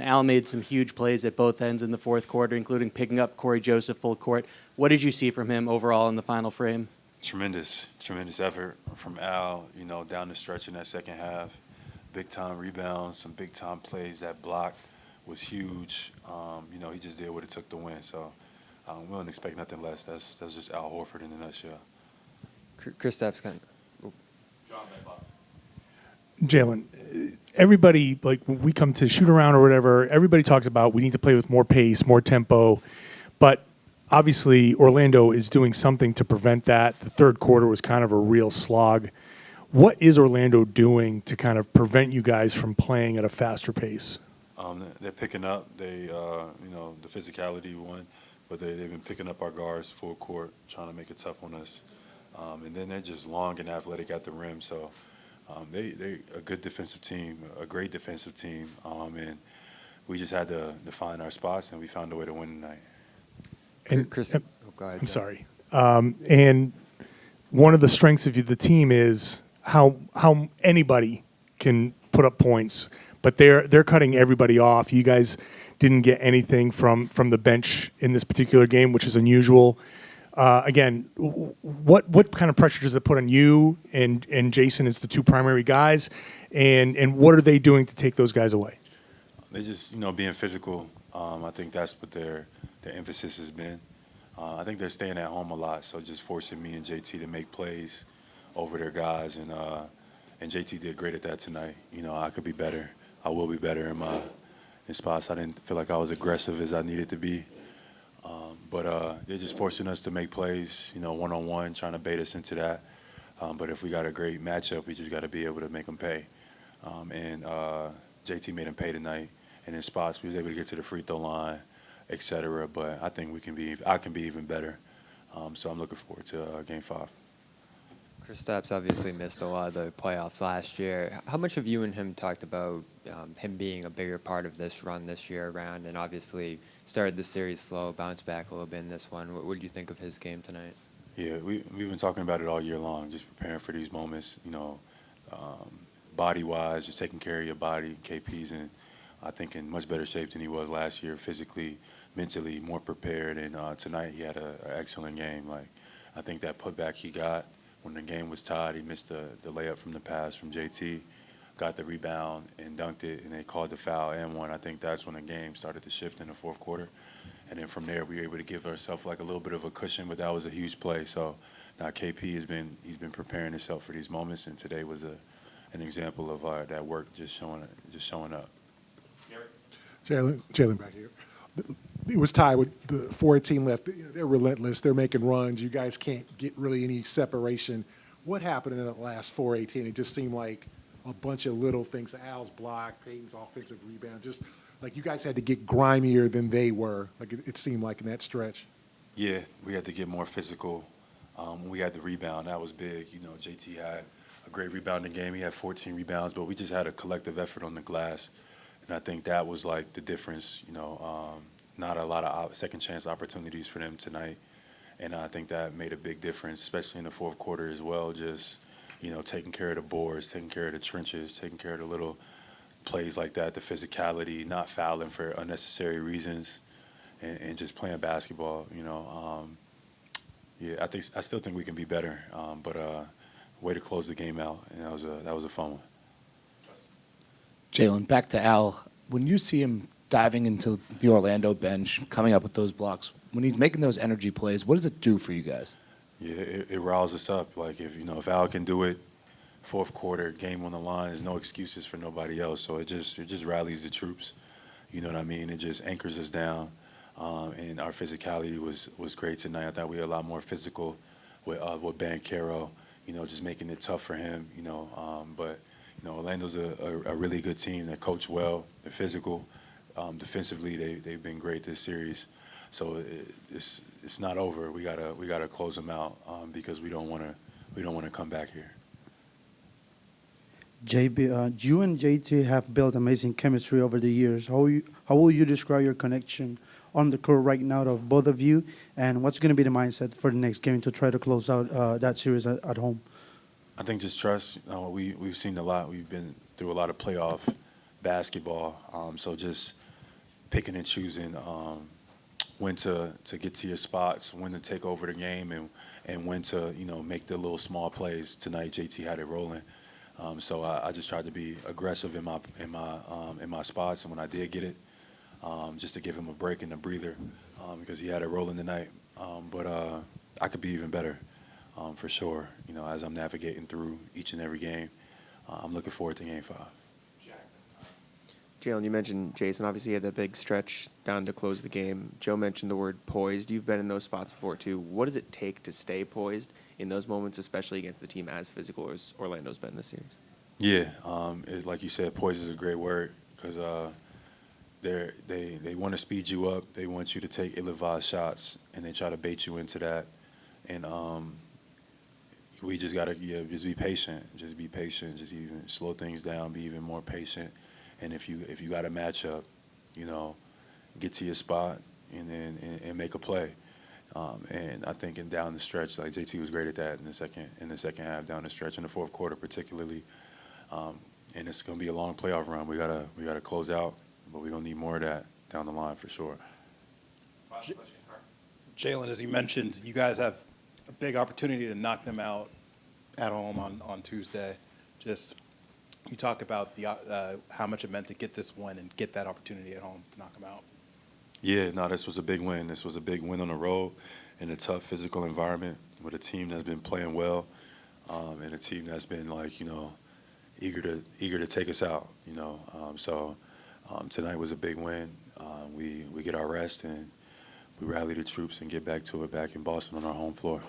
Al made some huge plays at both ends in the fourth quarter, including picking up Corey Joseph full court. What did you see from him overall in the final frame? Tremendous effort from Al, down the stretch in that second half. Big-time rebounds, some big-time plays. That block was huge. He just did what it took to win. So we don't expect nothing less. That's just Al Horford in a nutshell. Kristaps kind of. Jaylen, everybody, like when we come to shoot around or whatever, everybody talks about we need to play with more pace, more tempo. But obviously, Orlando is doing something to prevent that. The third quarter was kind of a real slog. What is Orlando doing to kind of prevent you guys from playing at a faster pace? They're picking up. The physicality won, but they've been picking up our guards full court, trying to make it tough on us. And then they're just long and athletic at the rim. So they a good defensive team, a great defensive team. And we just had to find our spots, and we found a way to win tonight. And Chris, go ahead. I'm sorry. And one of the strengths of the team is how anybody can put up points, but they're cutting everybody off. You guys didn't get anything from the bench in this particular game, which is unusual. Again, what kind of pressure does it put on you and Jayson as the two primary guys, and what are they doing to take those guys away? They just being physical. I think that's what their emphasis has been. I think they're staying at home a lot, so just forcing me and JT to make plays over their guys, and JT did great at that tonight. I could be better. I will be better in spots. I didn't feel like I was aggressive as I needed to be. But they're just forcing us to make plays, one-on-one, trying to bait us into that. But if we got a great matchup, we just got to be able to make them pay. And JT made him pay tonight. And in spots, we was able to get to the free throw line, et cetera. But I think I can be even better. So I'm looking forward to Game 5. Kristaps obviously missed a lot of the playoffs last year. How much have you and him talked about him being a bigger part of this run this year around, and obviously started the series slow, bounced back a little bit in this one? What did you think of his game tonight? Yeah, we've been talking about it all year long, just preparing for these moments, body-wise, just taking care of your body. KP's I think, in much better shape than he was last year, physically, mentally, more prepared. And tonight he had an excellent game. I think that putback he got when the game was tied, he missed the layup from the pass from JT, got the rebound and dunked it, and they called the foul and won. I think that's when the game started to shift in the fourth quarter. And then from there, we were able to give ourselves a little bit of a cushion, but that was a huge play. So now KP he's been preparing himself for these moments, and today was an example of that work just showing up. Jaylen back here. It was tied with the 4:18 left. They're relentless. They're making runs. You guys can't get really any separation. What happened in the last 4:18? It just seemed like a bunch of little things. Al's block, Payton's offensive rebound. Just like you guys had to get grimier than they were. Like it seemed like in that stretch. Yeah, we had to get more physical. We had the rebound. That was big. JT had a great rebounding game. He had 14 rebounds, but we just had a collective effort on the glass. And I think that was the difference, not a lot of second chance opportunities for them tonight. And I think that made a big difference, especially in the fourth quarter as well. Just, taking care of the boards, taking care of the trenches, taking care of the little plays like that, the physicality, not fouling for unnecessary reasons, and just playing basketball, Yeah, I still think we can be better, but way to close the game out, and that was a fun one. Jaylen, back to Al. When you see him diving into the Orlando bench, coming up with those blocks, when he's making those energy plays, what does it do for you guys? Yeah, it riles us up. If Al can do it, fourth quarter, game on the line, there's no excuses for nobody else. So it just rallies the troops. You know what I mean? It just anchors us down. And our physicality was great tonight. I thought we were a lot more physical with Banchero, just making it tough for him, but Orlando's a really good team. They coach well. They're physical. Defensively, they've been great this series. So it's not over. We gotta close them out because we don't want to come back here. JB, you and JT have built amazing chemistry over the years. How will you describe your connection on the court right now of both of you, and what's going to be the mindset for the next game to try to close out that series at home? I think just trust. We've seen a lot. We've been through a lot of playoff basketball. So just picking and choosing when to get to your spots, when to take over the game, and when to make the little small plays. Tonight, JT had it rolling. So I just tried to be aggressive in my spots, and when I did get it, just to give him a break and a breather, because he had it rolling tonight. But I could be even better, for sure. As I'm navigating through each and every game, I'm looking forward to Game 5. Jaylen, you mentioned Jayson. Obviously, he had that big stretch down to close the game. Joe mentioned the word poised. You've been in those spots before, too. What does it take to stay poised in those moments, especially against the team as physical as Orlando's been this series? Yeah, like you said, poise is a great word, because they want to speed you up. They want you to take ill-advised shots, and they try to bait you into that. And we just got to just be patient. Just be patient. Just even slow things down. Be even more patient. And if you got a matchup, get to your spot and make a play. And I think down the stretch, like JT was great at that in the second half, down the stretch, in the fourth quarter particularly. And it's going to be a long playoff run. We gotta close out, but we're going to need more of that down the line for sure. Jaylen, as you mentioned, you guys have a big opportunity to knock them out at home on Tuesday. Just you talk about how much it meant to get this win and get that opportunity at home to knock them out. Yeah, No, this was a big win. This was a big win on the road in a tough physical environment with a team that's been playing well, and a team that's been eager to take us out. So tonight was a big win. We get our rest and we rally the troops and get back to it back in Boston on our home floor.